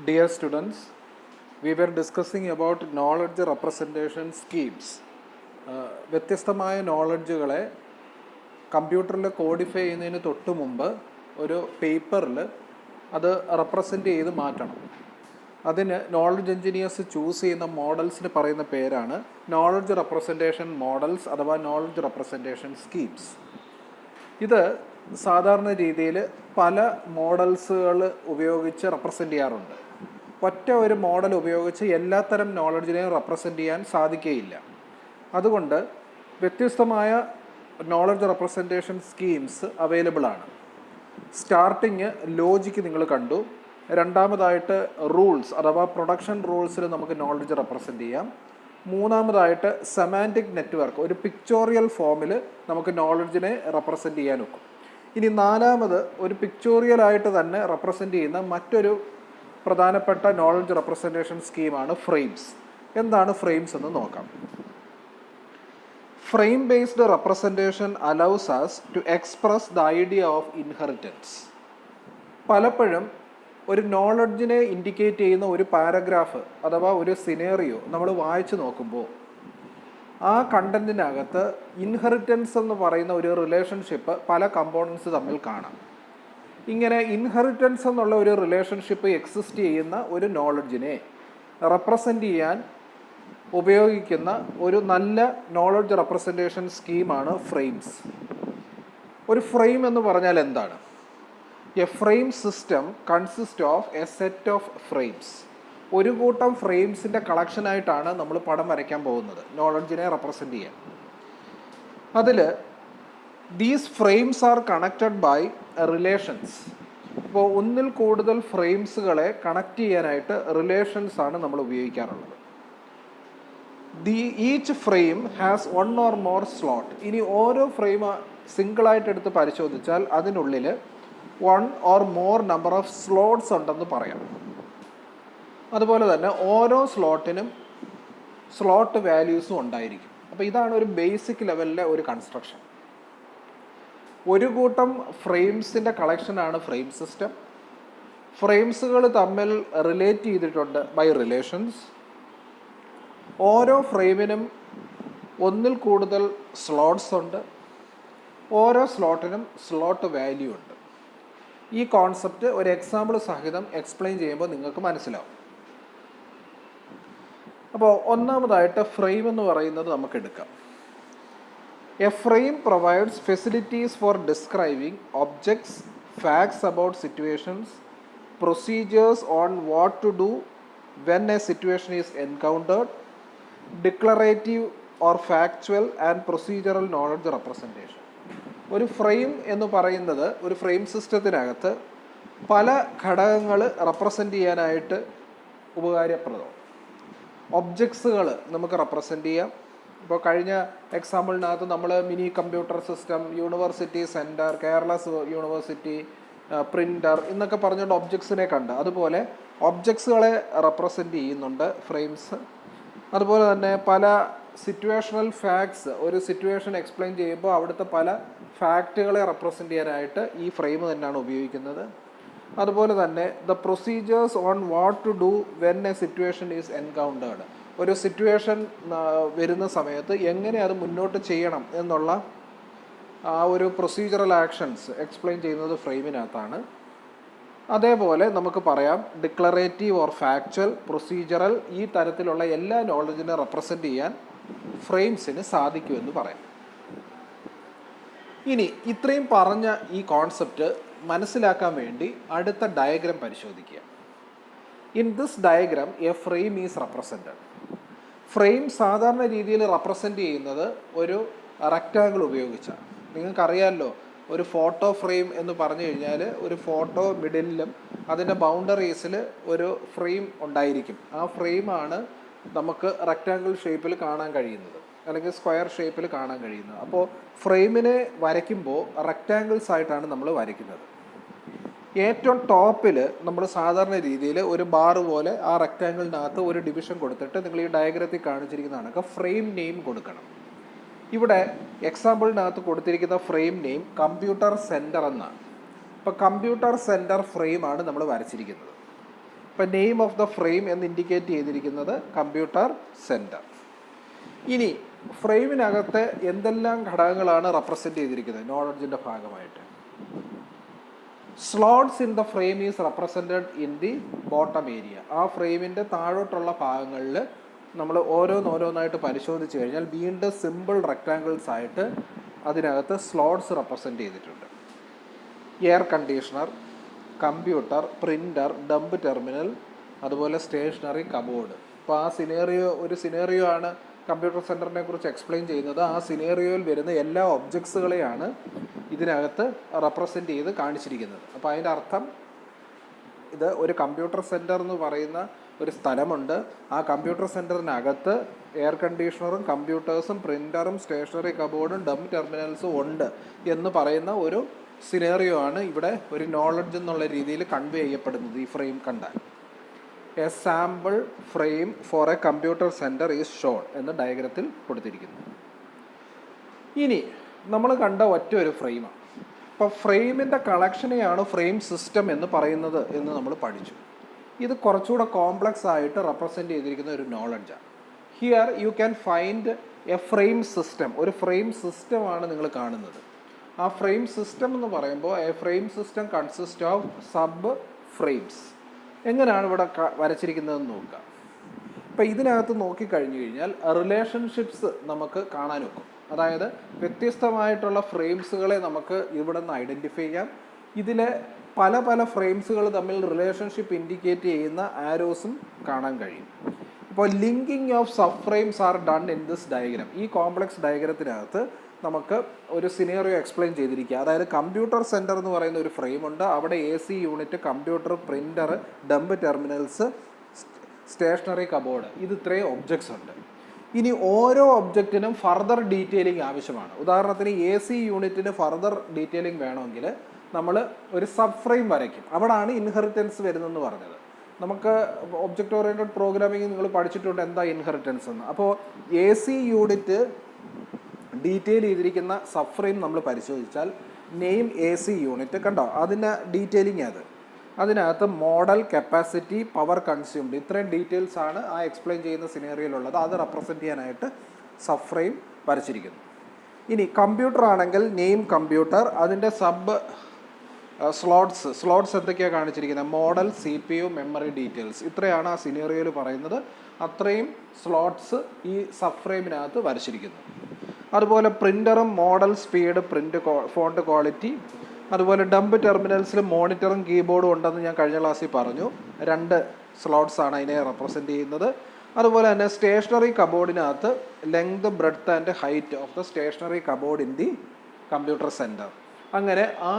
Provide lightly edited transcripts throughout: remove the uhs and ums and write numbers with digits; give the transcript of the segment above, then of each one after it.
Dear students, we were discussing about knowledge representation schemes. വ്യത്യസ്തമായ നോളജുകളെ കമ്പ്യൂട്ടറിൽ codify ചെയ്യുന്നതിന് തൊട്ട് മുമ്പ് ഒരു പേപ്പറിൽ അത് റെപ്രസെൻ്റ് ചെയ്ത് മാറ്റണം. അതിന് നോളജ് എഞ്ചിനീയേഴ്സ് ചൂസ് ചെയ്യുന്ന മോഡൽസിന് പറയുന്ന പേരാണ് നോളജ് റെപ്രസെൻറ്റേഷൻ മോഡൽസ് അഥവാ നോളജ് റെപ്രസെൻറ്റേഷൻ സ്കീംസ്. ഇത് സാധാരണ രീതിയിൽ പല മോഡൽസുകൾ ഉപയോഗിച്ച് റെപ്രസെൻ്റ് ചെയ്യാറുണ്ട്. ഒറ്റ ഒരു മോഡൽ ഉപയോഗിച്ച് എല്ലാത്തരം നോളജിനെയും റെപ്രസെൻ്റ് ചെയ്യാൻ സാധിക്കുകയില്ല. അതുകൊണ്ട് വ്യത്യസ്തമായ നോളജ് റെപ്രസെൻറ്റേഷൻ സ്കീംസ് അവൈലബിൾ ആണ്. സ്റ്റാർട്ടിങ് ലോജിക്ക് നിങ്ങൾ കണ്ടു. രണ്ടാമതായിട്ട് റൂൾസ് അഥവാ പ്രൊഡക്ഷൻ റൂൾസിൽ നമുക്ക് നോളജ് റെപ്രസെൻ്റ് ചെയ്യാം. മൂന്നാമതായിട്ട് സെമാൻറ്റിക് നെറ്റ്വർക്ക്, ഒരു പിക്ചോറിയൽ ഫോമിൽ നമുക്ക് നോളജിനെ റെപ്രസെൻ്റ് ചെയ്യാൻ ഒക്കും. ഇനി നാലാമത് ഒരു പിക്ചോറിയലായിട്ട് തന്നെ റെപ്രസെൻ്റ് ചെയ്യുന്ന മറ്റൊരു പ്രധാനപ്പെട്ട നോളജ് റെപ്രസെൻറ്റേഷൻ സ്കീമാണ് ഫ്രെയിംസ്. എന്താണ് ഫ്രെയിംസ് എന്ന് നോക്കാം. Frame based representation allows us to express the idea of inheritance. പലപ്പോഴും ഒരു നോളജിനെ ഇൻഡിക്കേറ്റ് ചെയ്യുന്ന ഒരു പാരഗ്രാഫ് അഥവാ ഒരു സിനേറിയോ നമ്മൾ വായിച്ചു നോക്കുമ്പോൾ ആ കണ്ടന്റിനകത്ത് ഇൻഹെറിറ്റൻസ് എന്ന് പറയുന്ന ഒരു റിലേഷൻഷിപ്പ് പല കമ്പോണൻസ് തമ്മിൽ കാണാം. ഇങ്ങനെ ഇൻഹെറിറ്റൻസ് എന്നുള്ള ഒരു റിലേഷൻഷിപ്പ് എക്സിസ്റ്റ് ചെയ്യുന്ന ഒരു നോളജിനെ റെപ്രസെൻ്റ് ചെയ്യാൻ ഉപയോഗിക്കുന്ന ഒരു നല്ല നോളജ് റെപ്രസെൻറ്റേഷൻ സ്കീമാണ് ഫ്രെയിംസ്. ഒരു ഫ്രെയിം എന്ന് പറഞ്ഞാൽ എന്താണ്? A frame system consist of A set of frames. ഒരു കൂട്ടം ഫ്രെയിംസിൻ്റെ കളക്ഷനായിട്ടാണ് നമ്മൾ പടം വരയ്ക്കാൻ പോകുന്നത് നോളജിനെ റെപ്രസെൻ്റ് ചെയ്യാൻ. അതിൽ these frames are connected by relations. ഇപ്പോൾ ഒന്നിൽ കൂടുതൽ ഫ്രെയിംസുകളെ കണക്ട് ചെയ്യാനായിട്ട് റിലേഷൻസ് ആണ് നമ്മൾ ഉപയോഗിക്കാറുള്ളത്. Each frame has one or more slot. ഇനി ഓരോ ഫ്രെയിം സിംഗിളായിട്ട് എടുത്ത് പരിശോധിച്ചാൽ അതിനുള്ളിൽ one or more number of slots ഉണ്ടെന്ന് പറയാം. അതുപോലെ തന്നെ ഓരോ സ്ലോട്ടിനും സ്ലോട്ട് വാല്യൂസും ഉണ്ടായിരിക്കും. അപ്പോൾ ഇതാണ് ഒരു ബേസിക് ലെവലിലെ ഒരു കൺസ്ട്രക്ഷൻ. ഒരു കൂട്ടം ഫ്രെയിംസിൻ്റെ കളക്ഷനാണ് ഫ്രെയിം സിസ്റ്റം. ഫ്രെയിംസുകൾ തമ്മിൽ റിലേറ്റ് ചെയ്തിട്ടുണ്ട് ബൈ റിലേഷൻസ്. ഓരോ ഫ്രെയിമിനും ഒന്നിൽ കൂടുതൽ സ്ലോട്ട്സ് ഉണ്ട്. ഓരോ സ്ലോട്ടിനും സ്ലോട്ട് വാല്യൂ ഉണ്ട്. ഈ കോൺസെപ്റ്റ് ഒരു എക്സാമ്പിൾ സഹിതം എക്സ്പ്ലെയിൻ ചെയ്യുമ്പോൾ നിങ്ങൾക്ക് മനസ്സിലാവും. അപ്പോൾ ഒന്നാമതായിട്ട് ഫ്രെയിം എന്ന് പറയുന്നത് നമുക്ക് എടുക്കാം. A frame provides facilities for describing objects, facts about situations, procedures on what to do when a situation is encountered, declarative or factual and procedural knowledge representation. ഒരു ഫ്രെയിം എന്ന് പറയുന്നത് ഒരു ഫ്രെയിം സിസ്റ്റത്തിനകത്ത് പല ഘടകങ്ങൾ റെപ്രസെൻ്റ് ചെയ്യാനായിട്ട് ഉപകാരപ്രദം. ഒബ്ജക്ട്സുകൾ നമുക്ക് റെപ്രസെൻ്റ് ചെയ്യാം. ഇപ്പോൾ കഴിഞ്ഞ എക്സാമ്പിളിനകത്ത് നമ്മൾ mini computer system, university centre, Kerala university, printer എന്നൊക്കെ പറഞ്ഞുകൊണ്ട് ഒബ്ജക്ട്സിനെ കണ്ട്, അതുപോലെ ഒബ്ജക്ട്സുകളെ റെപ്രസെൻ്റ് ചെയ്യുന്നുണ്ട് ഫ്രെയിംസ്. അതുപോലെ തന്നെ പല സിറ്റുവേഷണൽ ഫാക്ട്സ്, ഒരു സിറ്റുവേഷൻ എക്സ്പ്ലെയിൻ ചെയ്യുമ്പോൾ അവിടുത്തെ പല ഫാക്റ്റുകളെ റെപ്രസെൻ്റ് ചെയ്യാനായിട്ട് ഈ ഫ്രെയിം തന്നെയാണ് ഉപയോഗിക്കുന്നത്. അതുപോലെ തന്നെ the procedures on what to do when a situation is encountered. ഒരു സിറ്റുവേഷൻ വരുന്ന സമയത്ത് എങ്ങനെ അത് മുന്നോട്ട് ചെയ്യണം എന്നുള്ള ആ ഒരു പ്രൊസീജറൽ ആക്ഷൻസ് എക്സ്പ്ലെയിൻ ചെയ്യുന്നത് ഫ്രെയിമിനകത്താണ്. അതേപോലെ നമുക്ക് പറയാം ഡിക്ലറേറ്റീവ് ഓർ ഫാക്ച്വൽ, പ്രൊസീജറൽ, ഈ തരത്തിലുള്ള എല്ലാ നോളജിനെ റെപ്രസെൻ്റ് ചെയ്യാൻ ഫ്രെയിംസിന് സാധിക്കുമെന്ന് പറയാം. ഇനി ഇത്രയും പറഞ്ഞ ഈ കോൺസെപ്റ്റ് മനസ്സിലാക്കാൻ വേണ്ടി അടുത്ത ഡയഗ്രാം പരിശോധിക്കുക. In this diagram A frame is represented. Frame സാധാരണ രീതിയിൽ റെപ്രസെൻ്റ് ചെയ്യുന്നത് ഒരു റെക്റ്റാങ്കിൾ ഉപയോഗിച്ചാണ്. നിങ്ങൾക്കറിയാമല്ലോ, ഒരു ഫോട്ടോ ഫ്രെയിം എന്ന് പറഞ്ഞു കഴിഞ്ഞാൽ ഒരു ഫോട്ടോ മിഡിലും അതിൻ്റെ ബൗണ്ടറീസിൽ ഒരു ഫ്രെയിം ഉണ്ടായിരിക്കും. ആ ഫ്രെയിമാണ് നമുക്ക് റെക്റ്റാങ്കിൾ ഷേപ്പിൽ കാണാൻ കഴിയുന്നത് അല്ലെങ്കിൽ സ്ക്വയർ ഷേപ്പിൽ കാണാൻ കഴിയുന്നത്. അപ്പോൾ ഫ്രെയിമിനെ വരയ്ക്കുമ്പോൾ റെക്റ്റാങ്കിൾസ് ആയിട്ടാണ് നമ്മൾ വരയ്ക്കുന്നത്. ഏറ്റവും ടോപ്പിൽ നമ്മൾ സാധാരണ രീതിയിൽ ഒരു ബാർ പോലെ ആ റെക്റ്റാങ്കിളിനകത്ത് ഒരു ഡിവിഷൻ കൊടുത്തിട്ട് നിങ്ങൾ ഈ ഡയഗ്രത്തിൽ കാണിച്ചിരിക്കുന്നതാണ് ഫ്രെയിം നെയിം കൊടുക്കണം. ഇവിടെ എക്സാമ്പിളിനകത്ത് കൊടുത്തിരിക്കുന്ന ഫ്രെയിം നെയിം കമ്പ്യൂട്ടർ സെൻറ്റർ എന്നാണ്. ഇപ്പോൾ കമ്പ്യൂട്ടർ സെൻറ്റർ ഫ്രെയിമാണ് നമ്മൾ വരച്ചിരിക്കുന്നത്. ഇപ്പം നെയിം ഓഫ് ദ ഫ്രെയിം എന്ന് ഇൻഡിക്കേറ്റ് ചെയ്തിരിക്കുന്നത് കമ്പ്യൂട്ടർ സെൻറ്റർ. ഇനി ഫ്രെയിമിനകത്ത് എന്തെല്ലാം ഘടകങ്ങളാണ് റെപ്രസെൻ്റ് ചെയ്തിരിക്കുന്നത് നോളജിൻ്റെ ഭാഗമായിട്ട്? Slots in the frame is represented in the bottom area. ആ ഫ്രെയിമിൻ്റെ താഴോട്ടുള്ള ഭാഗങ്ങളിൽ നമ്മൾ ഓരോന്നോരോന്നായിട്ട് പരിശോധിച്ച് കഴിഞ്ഞാൽ വീണ്ടും സിമ്പിൾ റെക്റ്റാങ്കിൾസ് ആയിട്ട് അതിനകത്ത് സ്ലോട്ട്സ് റെപ്രസെൻ്റ് ചെയ്തിട്ടുണ്ട്. Air conditioner, computer, printer, dump terminal, അതുപോലെ സ്റ്റേഷനറി, കബോർഡ്. അപ്പോൾ ആ ഒരു സിനേറിയോ ആണ് കമ്പ്യൂട്ടർ സെൻറ്ററിനെ കുറിച്ച് എക്സ്പ്ലെയിൻ ചെയ്യുന്നത്. ആ സിനേറിയോയിൽ വരുന്ന എല്ലാ ഒബ്ജക്ട്സുകളെയാണ് ഇതിനകത്ത് റെപ്രസെൻ്റ് ചെയ്ത് കാണിച്ചിരിക്കുന്നത്. അപ്പോൾ അതിൻ്റെ അർത്ഥം ഇത് ഒരു കമ്പ്യൂട്ടർ സെൻറ്റർ എന്ന് പറയുന്ന ഒരു സ്ഥലമുണ്ട്. ആ കമ്പ്യൂട്ടർ സെൻറ്ററിനകത്ത് എയർ കണ്ടീഷണറും കമ്പ്യൂട്ടേഴ്സും പ്രിൻ്ററും സ്റ്റേഷനറി കബോർഡും ഡംപ് ടെർമിനൽസും ഉണ്ട് എന്ന് പറയുന്ന ഒരു സിനേറിയോ ആണ് ഇവിടെ ഒരു നോളജ് എന്നുള്ള രീതിയിൽ കൺവേ ചെയ്യപ്പെടുന്നത്. ഈ ഫ്രെയിം കണ്ടാൽ a sample frame for a computer centre is shown എന്ന് ഡയഗ്രത്തിൽ കൊടുത്തിരിക്കുന്നു. ഇനി നമ്മൾ കണ്ട ഒറ്റ ഒരു ഫ്രെയിമാണ്. അപ്പോൾ ഫ്രെയിമിൻ്റെ കളക്ഷനെയാണ് ഫ്രെയിം സിസ്റ്റം എന്ന് പറയുന്നത് എന്ന് നമ്മൾ പഠിച്ചു. ഇത് കുറച്ചുകൂടെ കോംപ്ലക്സ് ആയിട്ട് റെപ്രസെൻ്റ് ചെയ്തിരിക്കുന്ന ഒരു നോളജാണ്. Here you can find a frame system. ഒരു ഫ്രെയിം സിസ്റ്റമാണ് നിങ്ങൾ കാണുന്നത്. ആ ഫ്രെയിം സിസ്റ്റം എന്ന് പറയുമ്പോൾ a frame system consist of sub frames. എങ്ങനെയാണ് ഇവിടെ വരച്ചിരിക്കുന്നതെന്ന് നോക്കുക. ഇപ്പം ഇതിനകത്ത് നോക്കിക്കഴിഞ്ഞു കഴിഞ്ഞാൽ റിലേഷൻഷിപ്സ് നമുക്ക് കാണാൻ ഒക്കും. അതായത് വ്യത്യസ്തമായിട്ടുള്ള ഫ്രെയിംസുകളെ നമുക്ക് ഇവിടെ നിന്ന് ഐഡൻറ്റിഫൈ ചെയ്യാം. ഇതിലെ പല പല ഫ്രെയിംസുകൾ തമ്മിൽ റിലേഷൻഷിപ്പ് ഇൻഡിക്കേറ്റ് ചെയ്യുന്ന ആരോസും കാണാൻ കഴിയും. ഇപ്പോൾ linking of sub frames are done in this diagram. ഈ കോംപ്ലക്സ് ഡയഗ്രത്തിനകത്ത് നമുക്ക് ഒരു സിനേറിയോ എക്സ്പ്ലെയിൻ ചെയ്തിരിക്കുക. അതായത് കമ്പ്യൂട്ടർ സെൻറ്റർ എന്ന് പറയുന്ന ഒരു ഫ്രെയിമുണ്ട്. അവിടെ AC unit, computer, printer, dump terminals, stationery cupboard, ഇത് ഇത്രയും ഒബ്ജക്ട്സ് ഉണ്ട്. ഇനി ഓരോ ഒബ്ജക്റ്റിനും ഫർദർ ഡീറ്റെയിലിംഗ് ആവശ്യമാണ്. ഉദാഹരണത്തിന് AC യൂണിറ്റിന് ഫർദർ ഡീറ്റെയിലിംഗ് വേണമെങ്കിൽ നമ്മൾ ഒരു സബ് ഫ്രെയിം വരയ്ക്കും. അവിടാണ് ഇൻഹെറിറ്റൻസ് വരുന്നതെന്ന് പറഞ്ഞത്. നമുക്ക് ഒബ്ജക്റ്റ് ഓറിയൻറ്റഡ് പ്രോഗ്രാമിംഗ് നിങ്ങൾ പഠിച്ചിട്ടുണ്ട് എന്താ ഇൻഹെറിറ്റൻസ് എന്ന്. അപ്പോൾ AC യൂണിറ്റ് ഡീറ്റെയിൽ ചെയ്തിരിക്കുന്ന സബ് ഫ്രെയിം നമ്മൾ പരിശോധിച്ചാൽ നെയിം AC യൂണിറ്റ് കണ്ടോ, അതിൻ്റെ ഡീറ്റെയിലിംഗ് അത്. അതിനകത്ത് മോഡൽ, കപ്പാസിറ്റി, പവർ കൺസ്യൂംഡ്, ഇത്രയും ഡീറ്റെയിൽസ് ആണ് ആ എക്സ്പ്ലെയിൻ ചെയ്യുന്ന സിനേറിയോയിലുള്ളത്. അത് റെപ്രസെൻറ്റ് ചെയ്യാനായിട്ട് സബ് ഫ്രെയിം വരച്ചിരിക്കുന്നു. ഇനി കമ്പ്യൂട്ടർ ആണെങ്കിൽ നെയിം കമ്പ്യൂട്ടർ, അതിൻ്റെ സബ് സ്ലോട്ട്സ് എന്തൊക്കെയാണ് കാണിച്ചിരിക്കുന്നത്? മോഡൽ, CPU, മെമ്മറി ഡീറ്റെയിൽസ്, ഇത്രയാണ് ആ സിനേറിയോയിൽ പറയുന്നത്. അത്രയും സ്ലോട്ട്സ് ഈ സബ് ഫ്രെയിമിനകത്ത് വരച്ചിരിക്കുന്നു. അതുപോലെ പ്രിൻ്ററും model, speed, print, font quality, അതുപോലെ ഡംപ് ടെർമിനൽസിൽ മോണിറ്ററും കീബോർഡും ഉണ്ടെന്ന് ഞാൻ കഴിഞ്ഞ ക്ലാസ്സിൽ പറഞ്ഞു. 2 സ്ലോട്ട്സ് ആണ് അതിനെ റെപ്രസെൻ്റ് ചെയ്യുന്നത്. അതുപോലെ തന്നെ സ്റ്റേഷനറി കബോർഡിനകത്ത് length, breadth and height of the stationery cupboard in the computer centre. അങ്ങനെ ആ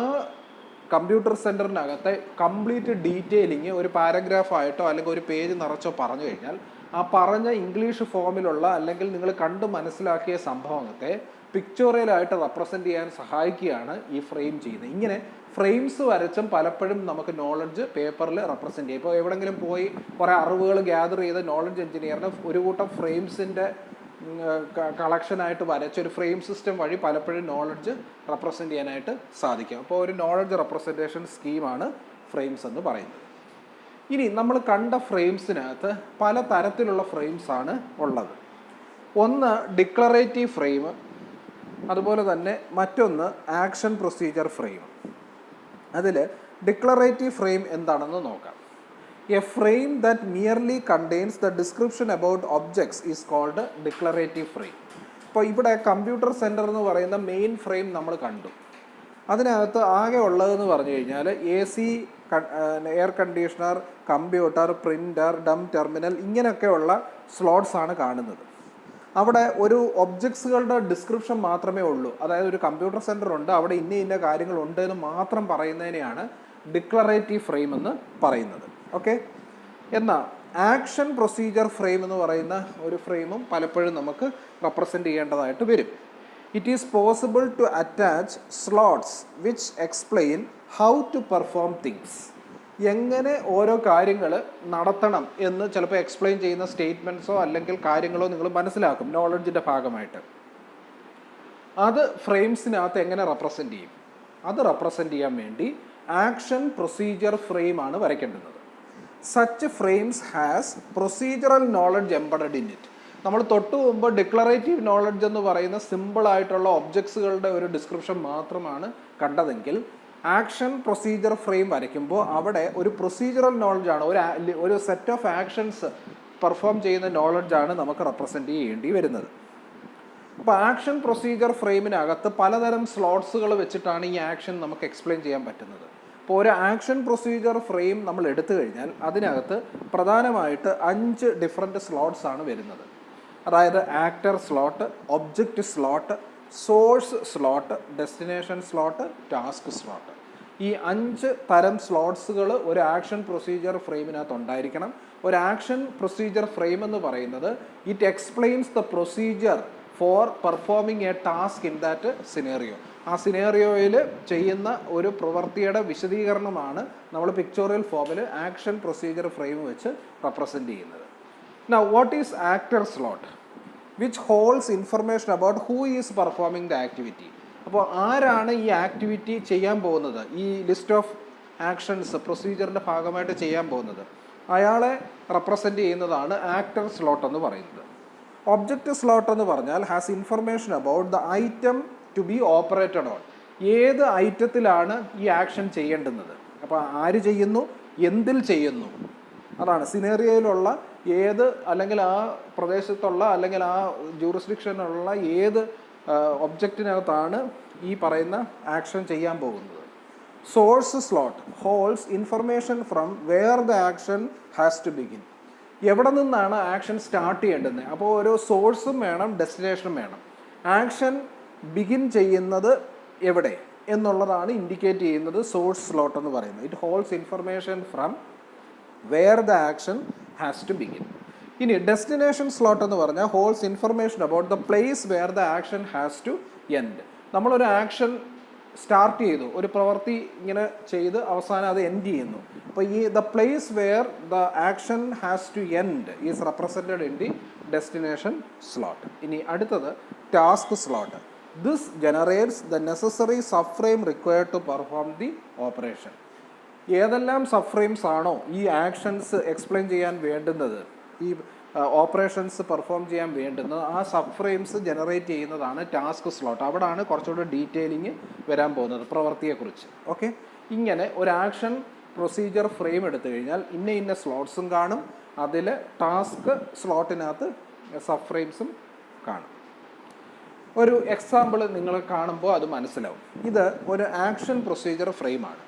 കമ്പ്യൂട്ടർ സെൻറ്ററിനകത്തെ കംപ്ലീറ്റ് ഡീറ്റെയിലിങ് ഒരു പാരഗ്രാഫായിട്ടോ അല്ലെങ്കിൽ ഒരു പേജ് നിറച്ചോ പറഞ്ഞു കഴിഞ്ഞാൽ ആ പറഞ്ഞ ഇംഗ്ലീഷ് ഫോമിലുള്ള അല്ലെങ്കിൽ നിങ്ങൾ കണ്ട് മനസ്സിലാക്കിയ സംഭവത്തെ പിക്ചോറിയലായിട്ട് റെപ്രസെൻ്റ് ചെയ്യാൻ സഹായിക്കുകയാണ് ഈ ഫ്രെയിം ചെയ്യുന്നത്. ഇങ്ങനെ ഫ്രെയിംസ് വരച്ചും പലപ്പോഴും നമുക്ക് നോളജ് പേപ്പറിൽ റെപ്രസെൻ്റ് ചെയ്യും. ഇപ്പോൾ എവിടെയെങ്കിലും പോയി കുറേ അറിവുകൾ ഗ്യാദർ ചെയ്ത നോളജ് എഞ്ചിനീയറിന് ഒരു കൂട്ടം ഫ്രെയിംസിൻ്റെ കളക്ഷനായിട്ട് വരച്ച ഒരു ഫ്രെയിം സിസ്റ്റം വഴി പലപ്പോഴും നോളജ് റെപ്രസെൻ്റ് ചെയ്യാനായിട്ട് സാധിക്കും. അപ്പോൾ ഒരു നോളജ് റെപ്രസെൻറ്റേഷൻ സ്കീമാണ് ഫ്രെയിംസ് എന്ന് പറയുന്നത്. ഇനി നമ്മൾ കണ്ട ഫ്രെയിംസിനകത്ത് പല തരത്തിലുള്ള ഫ്രെയിംസാണ് ഉള്ളത്. ഒന്ന് ഡിക്ലറേറ്റീവ് ഫ്രെയിം, അതുപോലെ തന്നെ മറ്റൊന്ന് ആക്ഷൻ പ്രൊസീജിയർ ഫ്രെയിം. അതിൽ ഡിക്ലറേറ്റീവ് ഫ്രെയിം എന്താണെന്ന് നോക്കാം. A frame that merely contains the description about objects is called declarative frame. ഇപ്പോൾ ഇവിടെ കമ്പ്യൂട്ടർ സെൻറ്റർ എന്ന് പറയുന്ന മെയിൻ ഫ്രെയിം നമ്മൾ കണ്ടു. അതിനകത്ത് ആകെ ഉള്ളതെന്ന് പറഞ്ഞു കഴിഞ്ഞാൽ AC, air conditioner, computer, printer, dump terminal, ഇങ്ങനെയൊക്കെയുള്ള സ്ലോട്ട്സ് ആണ് കാണുന്നത്. അവിടെ ഒരു ഒബ്ജക്ട്സുകളുടെ ഡിസ്ക്രിപ്ഷൻ മാത്രമേ ഉള്ളൂ. അതായത് ഒരു കമ്പ്യൂട്ടർ സെൻറ്റർ ഉണ്ട്, അവിടെ ഇന്ന കാര്യങ്ങളുണ്ട് എന്ന് മാത്രം പറയുന്നതിനെയാണ് ഡിക്ലറേറ്റീവ് ഫ്രെയിം എന്ന് പറയുന്നത്. ഓക്കെ. എന്നാൽ ആക്ഷൻ പ്രൊസീജിയർ ഫ്രെയിം എന്ന് പറയുന്ന ഒരു ഫ്രെയിമും പലപ്പോഴും നമുക്ക് റെപ്രസെൻ്റ് ചെയ്യേണ്ടതായിട്ട് വരും. It is possible to attach slots which explain how to perform things. എങ്ങനെ ഓരോ കാര്യങ്ങൾ നടത്തണം എന്ന് ചിലപ്പോൾ എക്സ്പ്ലെയിൻ ചെയ്യുന്ന സ്റ്റേറ്റ്മെൻറ്റ്സോ അല്ലെങ്കിൽ കാര്യങ്ങളോ നിങ്ങൾ മനസ്സിലാക്കും നോളജിൻ്റെ ഭാഗമായിട്ട്. അത് ഫ്രെയിംസിനകത്ത് എങ്ങനെ റെപ്രസെൻ്റ് ചെയ്യും? അത് റെപ്രസെൻ്റ് ചെയ്യാൻ വേണ്ടി ആക്ഷൻ പ്രൊസീജിയർ ഫ്രെയിമാണ് വരയ്ക്കേണ്ടത്. Such frames has procedural knowledge embedded in it. നമ്മൾ തൊട്ട് മുമ്പ് ഡിക്ലറേറ്റീവ് നോളജ് എന്ന് പറയുന്ന സിമ്പിളായിട്ടുള്ള ഒബ്ജക്ട്സുകളുടെ ഒരു ഡിസ്ക്രിപ്ഷൻ മാത്രമാണ് കണ്ടതെങ്കിൽ ആക്ഷൻ പ്രൊസീജിയർ ഫ്രെയിം വരയ്ക്കുമ്പോൾ അവിടെ ഒരു പ്രൊസീജറൽ നോളജാണ്, ഒരു സെറ്റ് ഓഫ് ആക്ഷൻസ് പെർഫോം ചെയ്യുന്ന നോളജാണ് നമുക്ക് റെപ്രസെൻറ്റ് ചെയ്യേണ്ടി വരുന്നത്. അപ്പോൾ ആക്ഷൻ പ്രൊസീജിയർ ഫ്രെയിമിനകത്ത് പലതരം സ്ലോട്ട്സുകൾ വെച്ചിട്ടാണ് ഈ ആക്ഷൻ നമുക്ക് എക്സ്പ്ലെയിൻ ചെയ്യാൻ പറ്റുന്നത്. അപ്പോൾ ഒരു ആക്ഷൻ പ്രൊസീജിയർ ഫ്രെയിം നമ്മൾ എടുത്തു കഴിഞ്ഞാൽ അതിനകത്ത് പ്രധാനമായിട്ട് 5 ഡിഫറെൻറ്റ് സ്ലോട്ട്സ് ആണ് വരുന്നത്. അതായത് actor slot, object slot, source slot, destination slot, task slot. ഈ 5 തരം സ്ലോട്ട്സുകൾ ഒരു ആക്ഷൻ പ്രൊസീജിയർ ഫ്രെയിമിനകത്ത് ഉണ്ടായിരിക്കണം. ഒരു ആക്ഷൻ പ്രൊസീജിയർ ഫ്രെയിം എന്ന് പറയുന്നത് it explains the procedure for performing A task in that scenario. ആ സിനേറിയോയിൽ ചെയ്യുന്ന ഒരു പ്രവൃത്തിയുടെ വിശദീകരണമാണ് നമ്മൾ പിക്ചോറിയൽ ഫോമിൽ ആക്ഷൻ പ്രൊസീജിയർ ഫ്രെയിം വെച്ച് റെപ്രസെൻറ്റ് ചെയ്യുന്നത്. Now, what is actor slot? Which holds information about who is performing the activity. അപ്പോൾ ആരാണ് ഈ ആക്ടിവിറ്റി ചെയ്യാൻ പോകുന്നത്, ഈ ലിസ്റ്റ് ഓഫ് ആക്ഷൻസ് പ്രൊസീജിയറിൻ്റെ ഭാഗമായിട്ട് ചെയ്യാൻ പോകുന്നത്, അയാളെ റെപ്രസെൻറ്റ് ചെയ്യുന്നതാണ് ആക്ടർ സ്ലോട്ട് എന്ന് പറയുന്നത്. ഒബ്ജക്റ്റ് സ്ലോട്ട് എന്ന് പറഞ്ഞാൽ has information about the item to be operated on. ഏത് ഐറ്റത്തിലാണ് ഈ ആക്ഷൻ ചെയ്യേണ്ടുന്നത്, അപ്പോൾ ആര് ചെയ്യുന്നു, എന്തിൽ ചെയ്യുന്നു, അതാണ് സിനേറിയയിലുള്ള ഏത്, അല്ലെങ്കിൽ ആ പ്രദേശത്തുള്ള അല്ലെങ്കിൽ ആ ജൂറിസ്ഡിക്ഷനുള്ള ഏത് ഒബ്ജക്റ്റിനകത്താണ് ഈ പറയുന്ന ആക്ഷൻ ചെയ്യാൻ പോകുന്നത്. Source slot holds information from where the action has to begin. എവിടെ നിന്നാണ് ആക്ഷൻ സ്റ്റാർട്ട് ചെയ്യേണ്ടത്. അപ്പോൾ ഓരോ സോഴ്സും വേണം, ഡെസ്റ്റിനേഷനും വേണം. ആക്ഷൻ ബിഗിൻ ചെയ്യുന്നത് എവിടെ എന്നുള്ളതാണ് ഇൻഡിക്കേറ്റ് ചെയ്യുന്നത് സോഴ്സ് സ്ലോട്ട് എന്ന് പറയുന്നത്. It holds information from where the action has to begin. ഇനി ഡെസ്റ്റിനേഷൻ സ്ലോട്ട് എന്ന് പറഞ്ഞാൽ holds information about the place where the action has to end. നമ്മളൊരു ആക്ഷൻ സ്റ്റാർട്ട് ചെയ്തു, ഒരു പ്രവൃത്തി ഇങ്ങനെ ചെയ്ത് അവസാനം അത് എൻഡ് ചെയ്യുന്നു. അപ്പോൾ ഈ the place where the action has to end is represented in the destination slot. ഇനി അടുത്തത് task slot. This generates the necessary sub frame required to perform the operation. ഏതെല്ലാം സബ് ഫ്രെയിംസ് ആണോ ഈ ആക്ഷൻസ് എക്സ്പ്ലെയിൻ ചെയ്യാൻ വേണ്ടുന്നത്, ഈ operations perform ചെയ്യാൻ വേണ്ടുന്നത്, ആ സബ് ഫ്രെയിംസ് ജനറേറ്റ് ചെയ്യുന്നതാണ് ടാസ്ക് സ്ലോട്ട്. അവിടെയാണ് കുറച്ചുകൂടി ഡീറ്റെയിലിങ് വരാൻ പോകുന്നത് പ്രവൃത്തിയെക്കുറിച്ച്. ഓക്കെ, ഇങ്ങനെ ഒരു ആക്ഷൻ പ്രൊസീജിയർ ഫ്രെയിം എടുത്തു കഴിഞ്ഞാൽ ഇന്ന സ്ലോട്ട്സും കാണും, അതിൽ ടാസ്ക് സ്ലോട്ടിനകത്ത് സബ് ഫ്രെയിംസും കാണും. ഒരു എക്സാമ്പിൾ നിങ്ങൾ കാണുമ്പോൾ അത് മനസ്സിലാവും. ഇത് ഒരു ആക്ഷൻ പ്രൊസീജിയർ ഫ്രെയിമാണ്.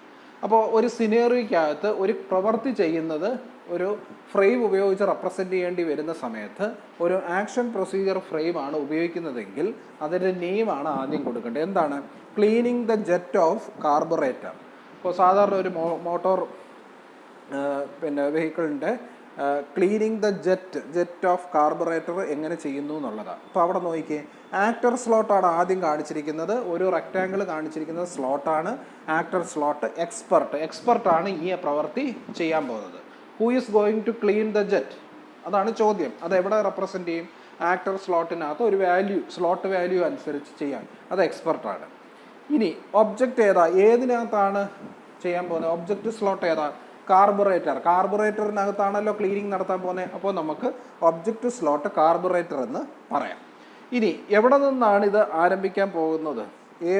അപ്പോൾ ഒരു സിനേറിയോയ്ക്കകത്ത് ഒരു പ്രവൃത്തി ചെയ്യുന്നത് ഒരു ഫ്രെയിം ഉപയോഗിച്ച് റെപ്രസെൻറ്റ് ചെയ്യേണ്ടി വരുന്ന സമയത്ത് ഒരു ആക്ഷൻ പ്രൊസീജിയർ ഫ്രെയിമാണ് ഉപയോഗിക്കുന്നതെങ്കിൽ അതിൻ്റെ നെയിമാണ് ആദ്യം കൊടുക്കേണ്ടത്. എന്താണ്? Cleaning the jet of carburettor. ഇപ്പോൾ സാധാരണ ഒരു മോട്ടോർ വെഹിക്കിളിൻ്റെ cleaning the jet of carburettor എങ്ങനെ ചെയ്യുന്നു എന്നുള്ളതാണ്. അപ്പോൾ അവിടെ നോക്കിയേ, ആക്ടർ സ്ലോട്ടാണ് ആദ്യം കാണിച്ചിരിക്കുന്നത്, ഒരു റെക്റ്റാങ്കിൾ കാണിച്ചിരിക്കുന്നത് സ്ലോട്ടാണ് ആക്ടർ സ്ലോട്ട്. എക്സ്പെർട്ടാണ് ഈ പ്രവൃത്തി ചെയ്യാൻ പോകുന്നത്. Who is going to clean the jet, അതാണ് ചോദ്യം. അത് എവിടെ റെപ്രസെൻറ്റ് ചെയ്യും? ആക്ടർ സ്ലോട്ടിനകത്ത് ഒരു വാല്യൂ, സ്ലോട്ട് വാല്യൂ അനുസരിച്ച് ചെയ്യാൻ, അത് എക്സ്പെർട്ടാണ്. ഇനി ഒബ്ജക്റ്റ് ഏതാ, ഏതിനകത്താണ് ചെയ്യാൻ പോകുന്നത്? ഒബ്ജക്റ്റ് സ്ലോട്ട് ഏതാ? കാർബറേറ്ററിനകത്താണല്ലോ ക്ലീനിങ് നടത്താൻ പോകുന്നത്. അപ്പോൾ നമുക്ക് ഒബ്ജക്റ്റ് സ്ലോട്ട് കാർബറേറ്റർ എന്ന് പറയാം. ഇനി എവിടെ നിന്നാണ് ഇത് ആരംഭിക്കാൻ പോകുന്നത്?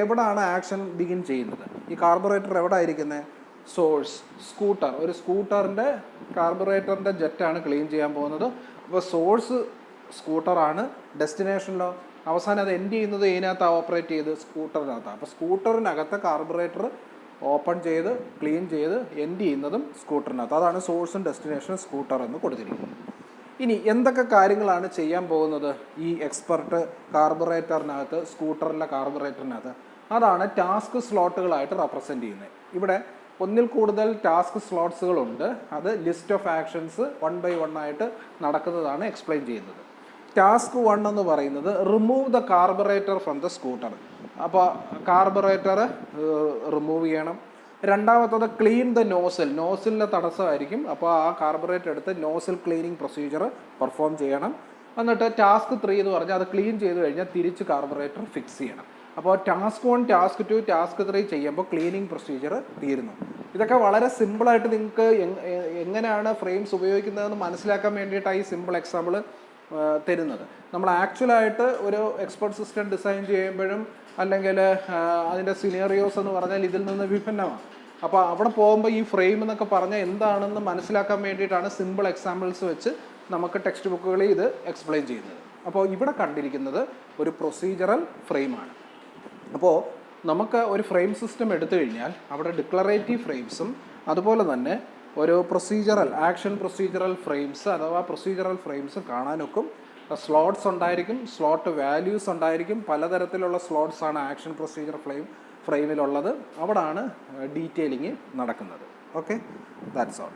എവിടെയാണ് ആക്ഷൻ ബിഗിൻ ചെയ്യുന്നത്? ഈ കാർബറേറ്റർ എവിടെ ആയിരിക്കുന്നത്? Source, scooter. ഒരു സ്കൂട്ടറിൻ്റെ കാർബറേറ്ററിൻ്റെ ജെറ്റാണ് ക്ലീൻ ചെയ്യാൻ പോകുന്നത്. അപ്പോൾ സോഴ്സ് സ്കൂട്ടറാണ്. ഡെസ്റ്റിനേഷനിലോ അവസാനം അത് എൻഡ് ചെയ്യുന്നത് ഇതിനകത്താണ് ഓപ്പറേറ്റ് ചെയ്ത് സ്കൂട്ടറിനകത്താണ്. അപ്പോൾ സ്കൂട്ടറിനകത്ത് കാർബറേറ്റർ ഓപ്പൺ ചെയ്ത് ക്ലീൻ ചെയ്ത് എൻഡ് ചെയ്യുന്നതും സ്കൂട്ടറിനകത്ത്. അതാണ് സോഴ്സും ഡെസ്റ്റിനേഷനും സ്കൂട്ടർ എന്ന് കൊടുത്തിരിക്കുന്നത്. ഇനി എന്തൊക്കെ കാര്യങ്ങളാണ് ചെയ്യാൻ പോകുന്നത് ഈ എക്സ്പെർട്ട് കാർബറേറ്ററിനകത്ത്, സ്കൂട്ടറിൻ്റെ കാർബറേറ്ററിനകത്ത്? അതാണ് ടാസ്ക് സ്ലോട്ടുകളായിട്ട് റെപ്രസെൻറ്റ് ചെയ്യുന്നത്. ഇവിടെ ഒന്നിൽ കൂടുതൽ ടാസ്ക് സ്ലോട്ട്സുകളുണ്ട്. അത് ലിസ്റ്റ് ഓഫ് ആക്ഷൻസ് 1 by 1 ആയിട്ട് നടക്കുന്നതാണ് എക്സ്പ്ലെയിൻ ചെയ്യുന്നത്. ടാസ്ക് 1 എന്ന് പറയുന്നത് remove the carburettor from the scooter. അപ്പോൾ കാർബറേറ്റർ റിമൂവ് ചെയ്യണം. രണ്ടാമത്തത് ക്ലീൻ ദ നോസിൽ. നോസിലിൻ്റെ തടസ്സമായിരിക്കും, അപ്പോൾ ആ കാർബറേറ്റർ എടുത്ത് നോസിൽ ക്ലീനിങ് പ്രൊസീജിയർ പെർഫോം ചെയ്യണം. എന്നിട്ട് ടാസ്ക് 3 എന്ന് പറഞ്ഞാൽ അത് ക്ലീൻ ചെയ്ത് കഴിഞ്ഞാൽ തിരിച്ച് കാർബറേറ്റർ ഫിക്സ് ചെയ്യണം. അപ്പോൾ ടാസ്ക് 1, ടാസ്ക് 2, ടാസ്ക് 3 ചെയ്യുമ്പോൾ ക്ലീനിങ് പ്രൊസീജിയർ തീരുന്നു. ഇതൊക്കെ വളരെ സിമ്പിളായിട്ട് നിങ്ങൾക്ക് എങ്ങനെയാണ് ഫ്രെയിംസ് ഉപയോഗിക്കുന്നതെന്ന് മനസ്സിലാക്കാൻ വേണ്ടിയിട്ടാണ് ഈ സിമ്പിൾ എക്സാമ്പിൾ തരുന്നത്. നമ്മൾ ആക്ച്വലായിട്ട് ഒരു എക്സ്പെർട്ട് സിസ്റ്റം ഡിസൈൻ ചെയ്യുമ്പോഴും അല്ലെങ്കിൽ അതിൻ്റെ സിനേറിയോസ് എന്ന് പറഞ്ഞാൽ ഇതിൽ നിന്ന് വിഭിന്നമാണ്. അപ്പോൾ അവിടെ പോകുമ്പോൾ ഈ ഫ്രെയിം എന്നൊക്കെ പറഞ്ഞാൽ എന്താണെന്ന് മനസ്സിലാക്കാൻ വേണ്ടിയിട്ടാണ് സിമ്പിൾ എക്സാമ്പിൾസ് വെച്ച് നമുക്ക് ടെക്സ്റ്റ് ബുക്കുകളിൽ ഇത് എക്സ്പ്ലെയിൻ ചെയ്യുന്നത്. അപ്പോൾ ഇവിടെ കണ്ടിരിക്കുന്നത് ഒരു പ്രൊസീജറൽ ഫ്രെയിമാണ്. അപ്പോൾ നമുക്ക് ഒരു ഫ്രെയിം സിസ്റ്റം എടുത്തു കഴിഞ്ഞാൽ അവിടെ ഡിക്ലറേറ്റീവ് ഫ്രെയിംസും അതുപോലെ തന്നെ ഒരു പ്രൊസീജറൽ പ്രൊസീജറൽ ഫ്രെയിംസ് അഥവാ പ്രൊസീജറൽ ഫ്രെയിംസ് കാണാനൊക്കും. സ്ലോട്ട്സ് ഉണ്ടായിരിക്കും, സ്ലോട്ട് വാല്യൂസ് ഉണ്ടായിരിക്കും, പലതരത്തിലുള്ള സ്ലോട്ട്സ് ആണ് ആക്ഷൻ പ്രൊസീജർ ഫ്രെയിമിലുള്ളത്. അവിടാണ് ഡീറ്റെയിലിംഗ് നടക്കുന്നത്. Okay, that's all.